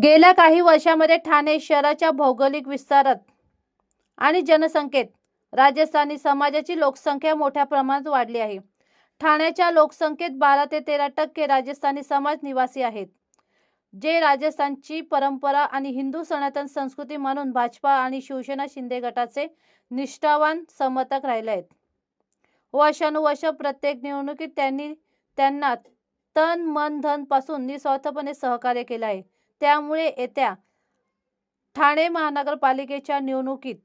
गेल्या काही वर्षांमध्ये ठाणे शहराच्या भौगोलिक विस्तारात आणि जनसंख्येत राजस्थानी समाजाची लोकसंख्या मोठ्या प्रमाणात वाढली आहे. ठाण्याच्या लोकसंख्येत 12 ते 13% राजस्थानी समाज निवासी आहेत, जे राजस्थानची परंपरा आणि हिंदू सनातन संस्कृती म्हणून भाजपा आणि शिवसेना शिंदे गटाचे निष्ठावान समर्थक राहिले आहेत. वर्षानुवर्ष प्रत्येक निवडणुकीत त्यांनी त्यांना तन मन धन पासून निस्वार्थपणे सहकार्य केले आहे. त्यामुळे येत्या ठाणे महानगरपालिकेच्या निवडणुकीत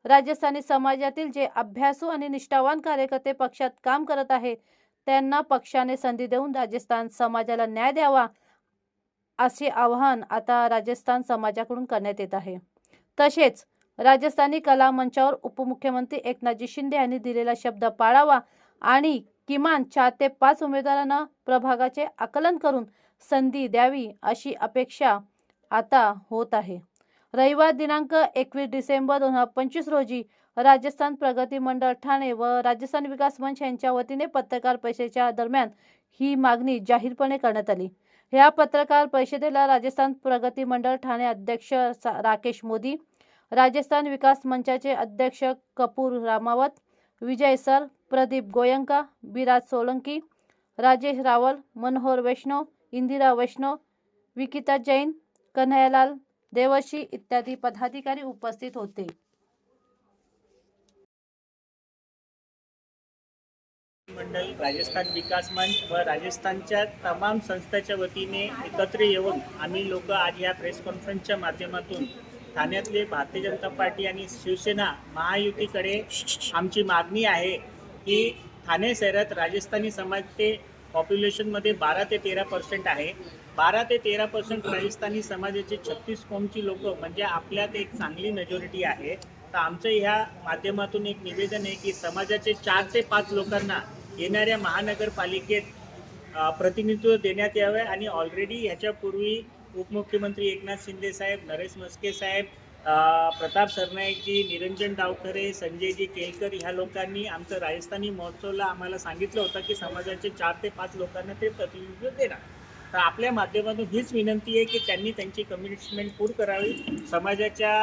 राजस्थानी समाजातील जे अभ्यासू आणि निष्ठावान कार्यकर्ते पक्षात काम करत आहेत, त्यांना पक्षाने संधी देऊन राजस्थान समाजाला न्याय द्यावा, असे आवाहन आता राजस्थान समाजाकडून करण्यात येत आहे. तसेच राजस्थानी कला मंचावर उपमुख्यमंत्री एकनाथजी शिंदे यांनी दिलेला शब्द पाळावा आणि किमान 4 ते 5 उमेदवारांना प्रभागाचे आकलन करून संधी द्यावी, अशी अपेक्षा आता होत आहे. रविवार दिनांक 21 डिसेंबर 2025 रोजी राजस्थान प्रगती मंडळ ठाणे व राजस्थान विकास मंच यांच्या वतीने पत्रकार परिषदेच्या दरम्यान ही मागणी जाहीरपणे करण्यात आली. या पत्रकार परिषदेला राजस्थान प्रगती मंडळ ठाणे अध्यक्ष राकेश मोदी, राजस्थान विकास मंचाचे अध्यक्ष कपूर रामावत, विजय सर, प्रदीप गोयंका, विराज सोलंकी, राजेश रावल, मनोहर वैष्णव, इंदिरा वैष्णव, विकिता जैन, कन्हैयालाल देवर्षी इत्यादी पदाधिकारी उपस्थित होते. मंडल, राजस्थान विकास मंच व राजस्थानच्या तमाम संस्थांच्या वतीने एकत्र येऊन आम्ही लोक आज या प्रेस कॉन्फरन्सच्या माध्यमातून ठाण्यातले भारतीय जनता पार्टी आणि शिवसेना महायुतीकडे आमची मागणी आहे की ठाणे शहरात राजस्थानी समाज ते पॉप्युलेशनमध्ये 12 ते 13% आहे. 12 ते 13% राजस्थानी समाजाचे 36 कौमची लोक म्हणजे आपल्यात एक चांगली मेजॉरिटी आहे. तर आमचं ह्या माध्यमातून एक निवेदन आहे की समाजाचे 4 ते 5 लोकांना येणाऱ्या महानगरपालिकेत प्रतिनिधित्व देण्यात यावे. आणि ऑलरेडी ह्याच्यापूर्वी उपमुख्यमंत्री एकनाथ शिंदे साहेब, नरेश मस्के साहेब, प्रताप सरनाईकजी, निरंजन डावखरे, संजयजी केलकर ह्या लोकांनी आमचं राजस्थानी महोत्सवला आम्हाला सांगितलं होतं की समाजाचे 4 ते 5 लोकांना ते प्रतिनिधित्व देणार. तर आपल्या माध्यमातून हीच विनंती आहे की त्यांनी त्यांची कमिटमेंट पूर्ण करावी. समाजाच्या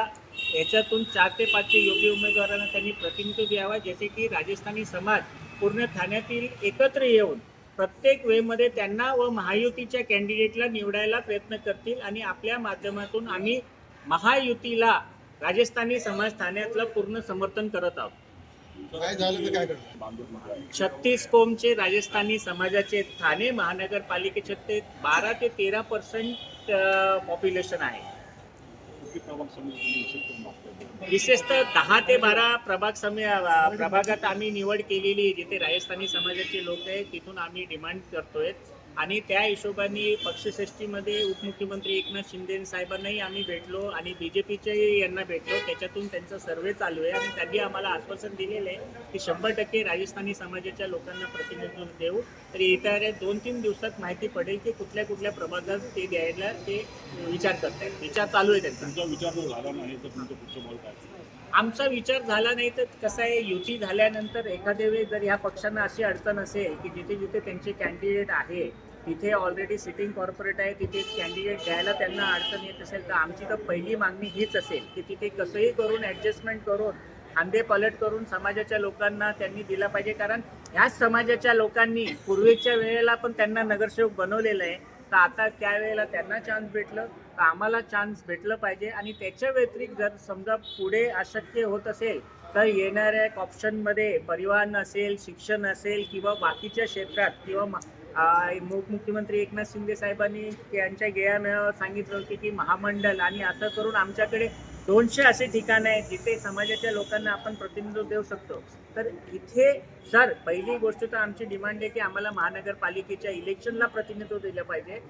याच्यातून 4 ते 5 योग्य उमेदवारांना त्यांनी प्रतिनिधित्व द्यावा, जसे की राजस्थानी समाज पूर्ण ठाण्यातील एकत्र येऊन प्रत्येक वेळेमध्ये त्यांना व महायुतीच्या कॅन्डिडेटला निवडायला प्रयत्न करतील. आणि आपल्या माध्यमातून आम्ही महायुतीला राजस्थानी समाज ठाण्यातलं पूर्ण समर्थन करत आहोत. काय झालं तर काय करणार? 36 कोमचे राजस्थानी समाजाचे ठाणे महानगरपालिकेचे ते 12 ते 13% पॉप्युलेशन आहे. विशेषतः 10 ते 12 प्रभागात आम्ही निवड केलेली, जिथे राजस्थानी समाजाचे लोक आहेत, तिथून आम्ही डिमांड करतोय. आणि त्या हिशोबाने पक्षश्रेष्ठीमध्ये उपमुख्यमंत्री एकनाथ शिंदे साहेबांनाही आम्ही भेटलो आणि BJPचे यांना भेटलो. त्याच्यातून त्यांचा सर्वे चालू आहे आणि त्यांनी आम्हाला आश्वासन दिलेलं आहे की 100% राजस्थानी समाजाच्या लोकांना प्रतिनिधित्व देऊ. तर येत्या 2-3 दिवसात माहिती पडेल की कुठल्या कुठल्या प्रभागात ते द्यायला ते विचार करतायत. विचार चालू आहे त्यांचा. विचार झाला नाही तर तुमचं पुढचं बळ काय? आमचा विचार झाला नाही तर कसं आहे, युती झाल्यानंतर एखाद्या वेळी जर ह्या पक्षांना अशी अडचण असेल की जिथे जिथे त्यांचे कॅन्डिडेट आहे तिथे ऑलरेडी सिटिंग कॉर्पोरेट आहे, तिथे कॅन्डिडेट द्यायला त्यांना अडचण येत असेल, तर आमची तर पहिली मागणी हीच असेल की तिथे कसंही करून ॲडजस्टमेंट करून खांदे पलट करून समाजाच्या लोकांना त्यांनी दिला पाहिजे. कारण ह्याच समाजाच्या लोकांनी पूर्वीच्या वेळेला पण त्यांना नगरसेवक बनवलेलं आहे. तर आता त्यावेळेला त्यांना चान्स भेटलं तर आम्हाला चान्स भेटलं पाहिजे. आणि त्याच्या व्यतिरिक्त जर समजा पुढे अशक्य होत असेल तर येणाऱ्या ऑप्शनमध्ये परिवहन असेल, शिक्षण असेल किंवा बाकीच्या क्षेत्रात किंवा उपमुख्यमंत्री एकनाथ शिंदे साहेबांनी यांच्या गेयामेळावर सांगितलं होते की महामंडळ, आणि असं करून आमच्याकडे 200 असे ठिकाणं आहेत जिथे समाजाच्या लोकांना आपण प्रतिनिधित्व देऊ शकतो. तर इथे सर पहिली गोष्ट तर आमची डिमांड आहे की आम्हाला महानगरपालिकेच्या इलेक्शनला प्रतिनिधित्व दिलं पाहिजे.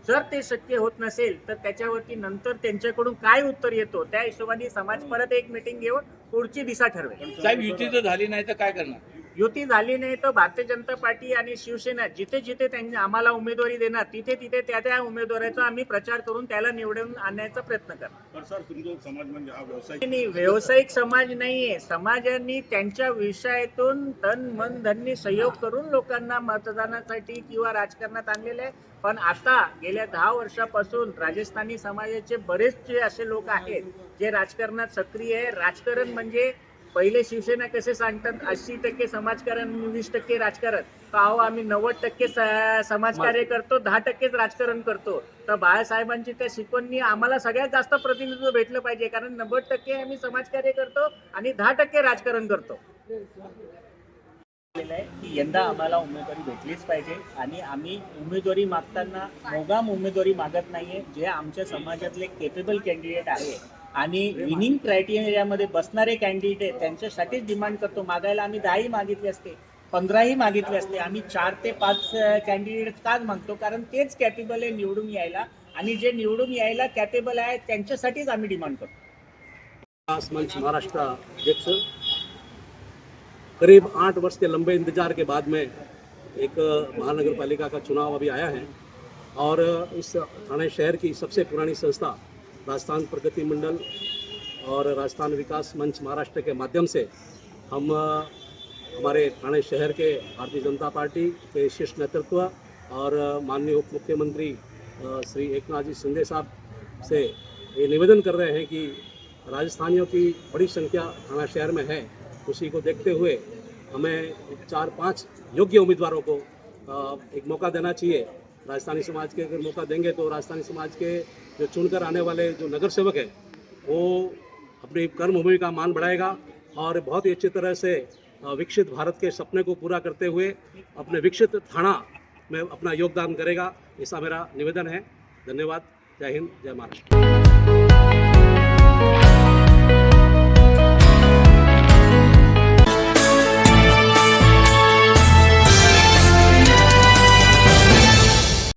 जर ते शक्य होत नसेल तर त्याच्यावरती नंतर त्यांच्याकडून काय उत्तर येतो त्या हिशोबाने समाज परत एक मीटिंग घेऊन पुढची दिशा ठरवेल. साहेब, युती जर झाली नाही तर काय करणार? युती झाली नाही तर भारतीय जनता पार्टी आणि शिवसेना जिथे जिथे त्यांनी आम्हाला उमेदवारी देणार तिथे तिथे त्या त्या उमेदवाराचा आम्ही प्रचार करून त्याला निवडून आणण्याचा प्रयत्न करणार. तर सर तुमचा समाज म्हणजे हा व्यवसाय नाही, व्यावसायिक समाज नाहीये. समाजांनी त्यांच्या विषयातून तन मन धननी सहयोग करून लोकांना मतदानासाठी किंवा राजकारणात आणलेले आहे. पण आता गेल्या 10 वर्षापासून राजस्थानी समाजाचे बरेचसे असे लोक आहेत जे राजकारणात सक्रिय आहे. राजकारण म्हणजे पहिले शिवसेना कसे सांगतात 80% समाजकारण 20% राजकारण, तर अहो आम्ही 90% समाजकार्य करतो, 10%च राजकारण करतो. तर बाळासाहेबांची त्या शिकवणी आम्हाला सगळ्यात जास्त प्रतिनिधित्व भेटलं पाहिजे, कारण 90% आम्ही समाजकार्य करतो आणि 10% राजकारण करतो. की यंदा आम्हाला उमेदवारी भेटलीच पाहिजे आणि आम्ही उमेदवारी मागताना मोगाम उमेदवारी मागत नाहीये. जे आमच्या समाजातले केपेबल कॅन्डिडेट आहे आणि विनिंग क्रायटेरियामध्ये बसणारे कॅन्डिडेट त्यांच्यासाठीच डिमांड करतो. मागायला आम्ही 10ही मागितले असते, 15ही मागितले असते. आम्ही 4 ते 5 कॅन्डिडेट काच मागतो, कारण तेच कॅपेबल आहे निवडून यायला आणि जे निवडून यायला कॅपेबल आहे त्यांच्यासाठीच आम्ही डिमांड करतो. विकास मंच महाराष्ट्र अध्यक्ष, करीब 8 वर्ष के लंबे इंतजार के बाद में एक महानगर पालिका का चुनाव अभी आया है और इस ठाणे शहर की सबसे पुरानी संस्था राजस्थान प्रगति मंडल और राजस्थान विकास मंच महाराष्ट्र के माध्यम से हम हमारे ठाणे शहर के भारतीय जनता पार्टी के शीर्ष नेतृत्व और माननीय उप मुख्यमंत्री श्री एकनाथ जी शिंदे साहब से ये निवेदन कर रहे हैं कि राजस्थानियों की बड़ी संख्या थाना शहर में है। उसी को देखते हुए हमें 4-5 योग्य उम्मीदवारों को एक मौका देना चाहिए। राजस्थानी समाज के अगर मौका देंगे तो राजस्थानी समाज के जो चुनकर आने वाले जो नगर सेवक हैं वो अपनी कर्मभूमि का मान बढ़ाएगा और बहुत ही अच्छी तरह से विकसित भारत के सपने को पूरा करते हुए अपने विकसित थाना में अपना योगदान करेगा। ऐसा मेरा निवेदन है। धन्यवाद। जय हिंद, जय महाराष्ट्र।